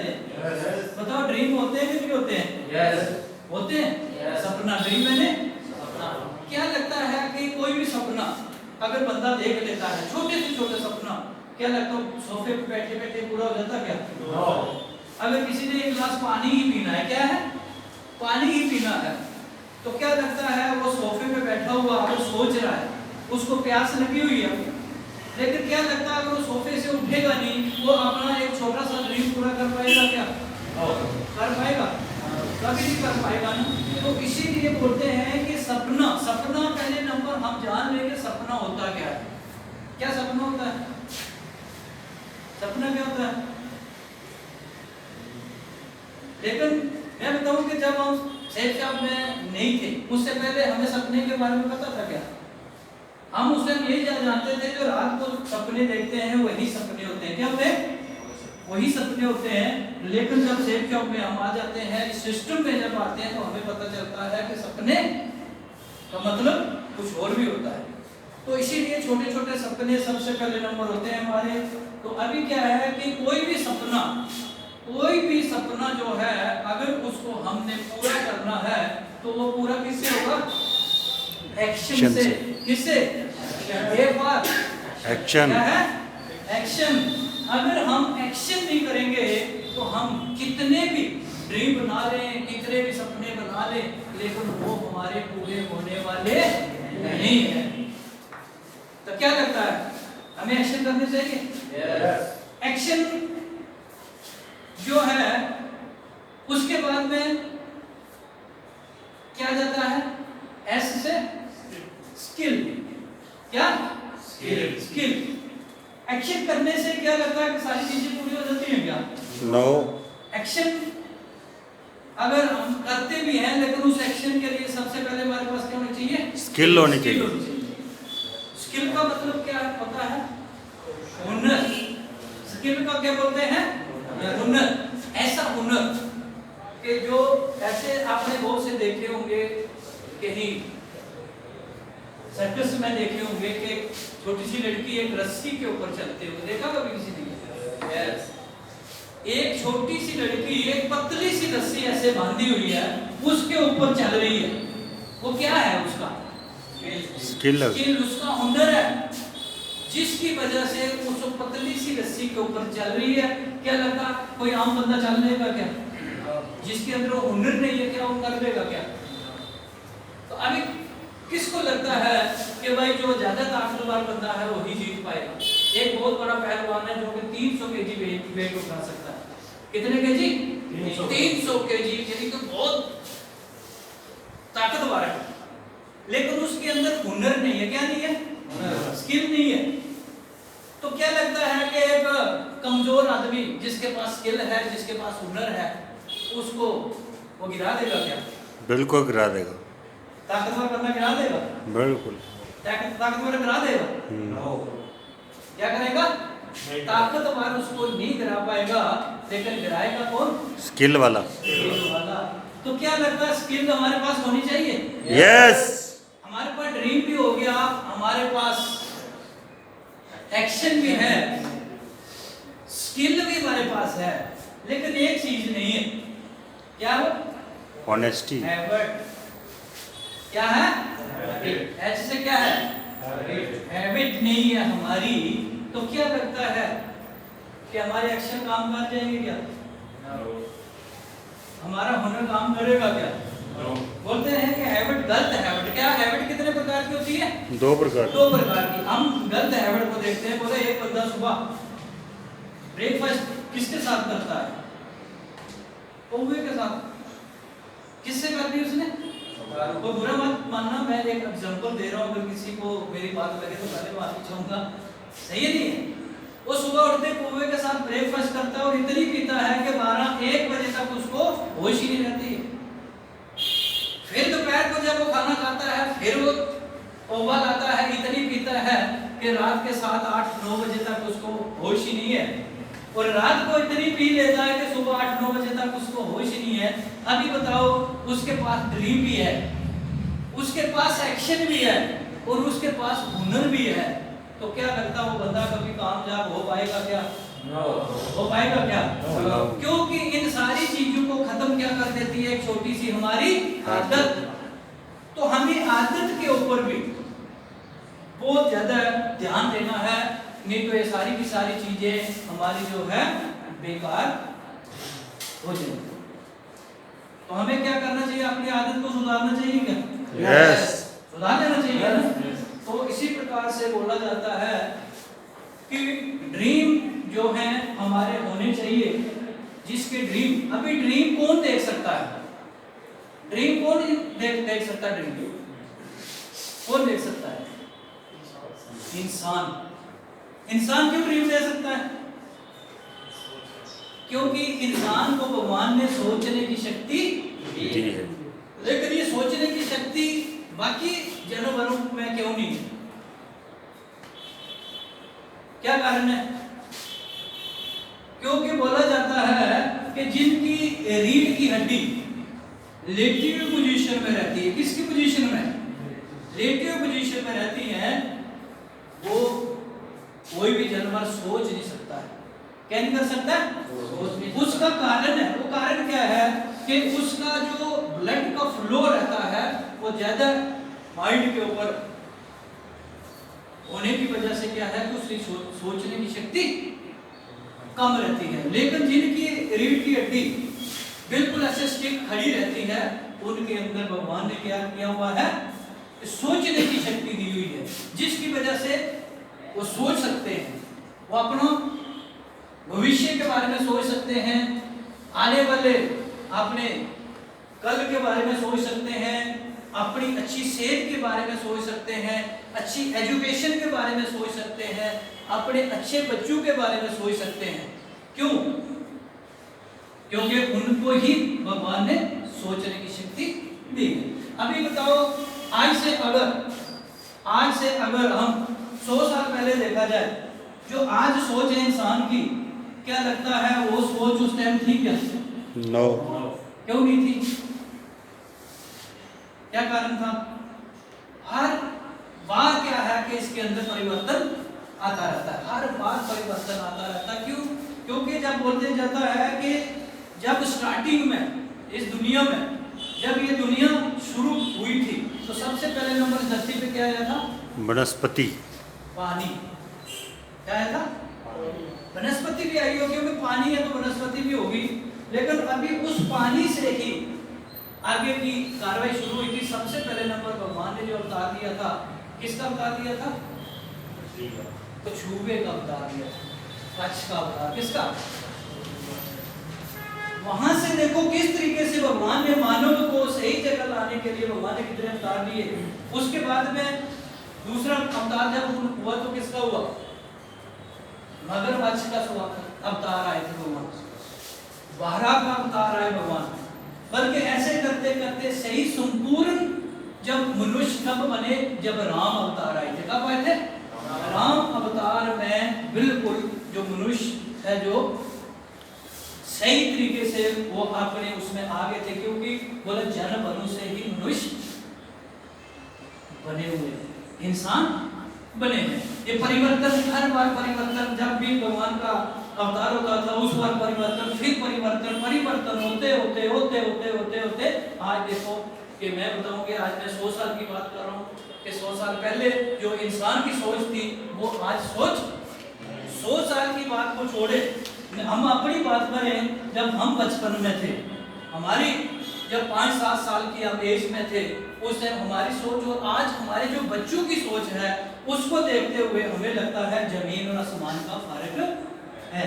रहते हैं? बताओ, ड्रीम होते हैं कि नहीं होते हैं? होते हैं। सपना, ड्रीम मैंने सपना। क्या लगता है कि कोई भी सपना अगर बंदा देख लेता है, छोटे से छोटे सपना, क्या लगता है सोफे पे बैठे बैठे पूरा हो जाता क्या? अगर किसी ने एक गिलास पानी ही पीना है, क्या है, पानी ही पीना है, तो क्या लगता है वो सोफे पे बैठा हुआ वो सोच रहा है, उसको प्यास लगी हुई है, लेकिन क्या लगता है अगर वो सोफे से उठेगा नहीं, वो अपना एक छोटा सा ड्रीम पूरा कर पाएगा क्या? कर पाएगा? कभी नहीं कर पाएगा ना। तो इसीलिए बोलते हैं कि सपना, सपना पहले नंबर हम जान लेंगे सपना होता क्या है। क्या सपना होता है? सपना क्या होता है? लेकिन मैं बताऊं कि जब हम सेठ साहब में नहीं थे, उससे पहले हमें सपने के बारे में पता था क्या? हम उस टाइम यही जानते थे जो रात को सपने देखते हैं वही सपने होते हैं। क्या होते हैं? वही सपने होते हैं। लेकिन जब सेठ साहब में हम आ जाते हैं, इस सिस्टम में जब आते हैं, तो हमें पता चलता है कि सपने का मतलब कुछ और भी होता है। तो इसीलिए छोटे छोटे सपने सबसे पहले नंबर होते हैं हमारे। तो अभी क्या है कि कोई भी सपना जो है, अगर उसको हमने पूरा करना है तो वो पूरा किससे होगा? एक्शन से। किससे? एक्शन। क्या है? एक्शन। अगर हम एक्शन नहीं करेंगे तो हम कितने भी ड्रीम बना लें, कितने भी सपने बना लें, लेकिन वो हमारे पूरे होने वाले नहीं है। तो क्या लगता है हमें एक्शन करने चाहिए? एक्शन जो है उसके बाद में क्या जाता है? एस से स्किल। क्या? स्किल। एक्शन करने से क्या लगता है कि सारी चीजें पूरी हो जाती हैं क्या? नो। एक्शन अगर हम करते भी हैं, लेकिन उस एक्शन के लिए सबसे पहले हमारे पास क्या होनी चाहिए? स्किल होनी चाहिए। स्किल का मतलब क्या होता है? हुनर। स्किल का क्या बोलते हैं? हुनर। ऐसा हुनर कि जो ऐसे आपने बहुत से देखे होंगे, कहीं सर्कस में देखे होंगे कि छोटी सी लड़की एक रस्सी के ऊपर चलते हुए देखा कभी किसी ने? यस। एक छोटी सी लड़की एक पतली सी रस्सी ऐसे बांधी हुई है, उसके ऊपर चल रही है। वो क्या है? उसका स्किल। उसका हुनर है, जिसकी वजह से उस पतली सी रस्सी के ऊपर चल रही है। क्या लगता कोई आम बंदा चल लेगा क्या? जिसके अंदर हुनर नहीं है, क्या वो कर लेगा क्या? तो अभी किसको लगता है कि भाई जो ज्यादा ताकतवर बंदा है वही जीत पाएगा? एक बहुत बड़ा पहलवान है जो कि 300 केजी वेट उठा सकता है। कितने केजी? 300 केजी, यानी कि बहुत ताकतवर है, लेकिन उसके अंदर हुनर नहीं है। क्या नहीं है? स्किल नहीं है। तो क्या लगता है कि एक कमजोर आदमी जिसके पास स्किल है, जिसके पास हुनर है, उसको वो गिरा देगा क्या? बिल्कुल गिरा देगा। ताकतवर बंदा गिरा देगा? बिल्कुल। ताकतवर गिरा देगा? क्या करेगा? ताकतवर उसको नहीं गिरा पाएगा, लेकिन गिराएगा कौन? स्किल वाला। स्किल वाला। तो क्या लगता है स्किल हमारे पास होनी चाहिए? यस। हमारे पास ड्रीम भी हो गया, हमारे पास एक्शन भी है, स्किल भी हमारे पास है, लेकिन एक चीज नहीं है। क्या हो? ऑनेस्टी। हैबिट। क्या है? एच से क्या है? हैबिट नहीं है हमारी। तो क्या लगता है कि हमारे एक्शन काम कर जाएंगे क्या? हमारा हुनर काम करेगा क्या? बोलते हैं कि हैबिट गलत हैबिट। क्या हैबिट कितने प्रकार की होती है? 2 प्रकार। 2 प्रकार की। हम गलत हैबिट को देखते हैं। बोले एक बंदा सुबह ब्रेकफास्ट किसके साथ करता है? पोहे के साथ। किससे करनी उसने? कोई बुरा मत मानना, मैं एक एग्जांपल दे रहा हूँ, अगर किसी को मेरी बात लगे तो पहले माफी चाहूंगा। सही नहीं है? वो सुबह उठते पोहे के साथ ब्रेकफास्ट करता है और इतनी पीता है कि 12-1 बजे तक उसको होश ही नहीं रहती है। फिर दोपहर को जब वो खाना खाता है, फिर वो पोहा लाता है, इतनी पीता है कि रात के 7-8-9 बजे तक उसको होश ही नहीं है। और रात को इतनी पी लेता है कि सुबह 8-9 बजे तक उसको होश ही नहीं है। अभी बताओ, उसके पास ड्रीम भी है, उसके पास एक्शन भी है, और उसके पास हुनर भी है। तो क्या लगता वो बंदा कभी कामयाब हो पाएगा क्या? हो पाएगा क्या? क्योंकि तो हमें आदत के ऊपर भी बहुत ज्यादा ध्यान देना है, नहीं तो ये सारी की सारी चीजें हमारी जो है बेकार हो जाएगी। तो हमें क्या करना चाहिए, अपनी आदत को सुधारना चाहिए क्या? यस। सुधार देना चाहिए ना। तो इसी प्रकार से बोला जाता है कि ड्रीम जो है हमारे होने चाहिए, जिसके ड्रीम, अभी ड्रीम कौन देख सकता है? ड्रीम कौन देख सकता है? ड्रीम कौन देख सकता है? इंसान। इंसान क्यों ड्रीम दे सकता है? क्योंकि इंसान को भगवान ने सोचने की शक्ति दी है। लेकिन ये सोचने की शक्ति बाकी जानवरों में क्यों नहीं है? क्या कारण है? क्योंकि बोला जाता है कि जिनकी रीढ़ की हड्डी लेटी हुई पोजीशन में रहती है, किसकी पोजीशन में? लेटी हुई पोजीशन में रहती है, वो कोई भी जानवर सोच नहीं सकता है। क्या नहीं कर सकता? उसका कारण है, वो कारण क्या है कि उसका जो ब्लड का फ्लो रहता है वो ज्यादा माइंड के ऊपर होने की वजह से क्या है कि उसकी सोचने की शक्ति कम रहती है। लेकिन जिनकी रीढ़ की हड्डी बिल्कुल ऐसे स्टिक खड़ी रहती है, उनके अंदर भगवान ने क्या किया हुआ है? सोचने की शक्ति दी हुई है, जिसकी वजह से वो सोच सकते हैं, वो अपना भविष्य के बारे में सोच सकते हैं, आने वाले अपने कल के बारे में सोच सकते हैं, अपनी अच्छी सेहत के बारे में सोच सकते हैं, अच्छी एजुकेशन के बारे में सोच सकते हैं, अपने अच्छे बच्चों के बारे में सोच सकते हैं। क्यों? क्योंकि उनको ही भगवान ने सोचने की शक्ति दी है। अभी बताओ, आज से अगर हम 100 साल पहले देखा जाए, जो आज सोच है इंसान की, क्या लगता है वो सोच उस टाइम थी क्या? नो। क्यों नहीं थी? क्या कारण था? हर बार क्या है कि इसके अंदर परिवर्तन आता रहता है, हर बार परिवर्तन आता रहता है। क्यों? क्योंकि जब बोलते जाता है कि जब स्टार्टिंग में इस दुनिया में, जब ये दुनिया शुरू हुई थी, तो सबसे पहले नंबर इस धरती पे क्या आया था? वनस्पति। पानी। क्या आया था? वनस्पति भी आई होगी, क्योंकि पानी है तो वनस्पति भी होगी। लेकिन अभी उस पानी से ही आगे की कार्रवाई शुरू हुई थी। सबसे पहले नंबर भगवान ने जो अवतार दिया था, किसका अवतार दिया था? तो छुवे का अवतार दिया था, कच्छ का अवतार। किसका? वहां से देखो किस तरीके से भगवान ने मानव को सही जगह लाने के लिए भगवान ने कितने अवतार दिए। उसके बाद में दूसरा अवतार जब हुआ तो किसका हुआ? मगरमच्छ का अवतार आए थे भगवान, वारा का अवतार आए भगवान। बल्कि ऐसे करते करते सही संपूर्ण जब मनुष्य कब बने? जब राम अवतार आए थे। कब आए थे? राम अवतार में बिल्कुल जो मनुष्य है, जो सही तरीके से वो अपने उसमें आ गए थे, क्योंकि बोले जन्म मनु से ही मनुष्य बने हुए, इंसान बने हैं। ये परिवर्तन, हर बार परिवर्तन, जब भी भगवान का अवतार होता था उस बार परिवर्तन, फिर परिवर्तन होते होते होते होते होते होते आज देखो कि मैं बताऊं कि आज मैं 100 साल की बात कर रहा हूँ कि 100 साल पहले जो इंसान की सोच थी, वो आज सोच 100 साल की बात को छोड़े, हम अपनी बात करें, जब हम बचपन में थे, हमारी जब 5-7 साल की हम एज में थे, उस टाइम हमारी सोच और आज हमारे जो बच्चों की सोच है, उसको देखते हुए हमें लगता है जमीन और आसमान का फर्क है।